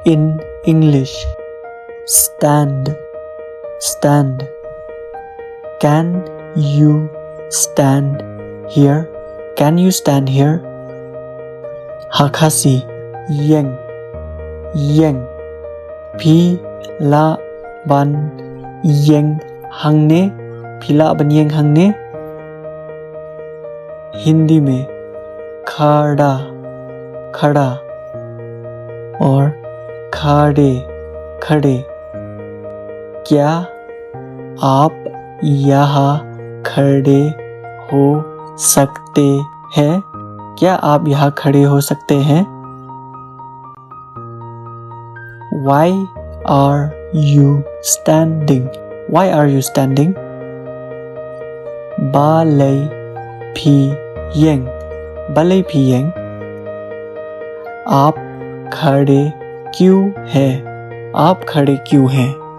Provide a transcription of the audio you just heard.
in English. Stand, stand. Can you stand here? Can you stand here? Khasi, Ieng, Ieng. Phila ban Ieng hangne, phila ban Ieng hangne. Hindi में खड़ा, खड़ा और खड़े, खड़े। क्या आप यहाँ खड़े हो सकते हैं? क्या आप यहाँ खड़े हो सकते हैं? Why are you standing? Why are you standing? Balai phi Ieng, balai phi Ieng. आप खड़े क्यों हैं? आप खड़े क्यों हैं?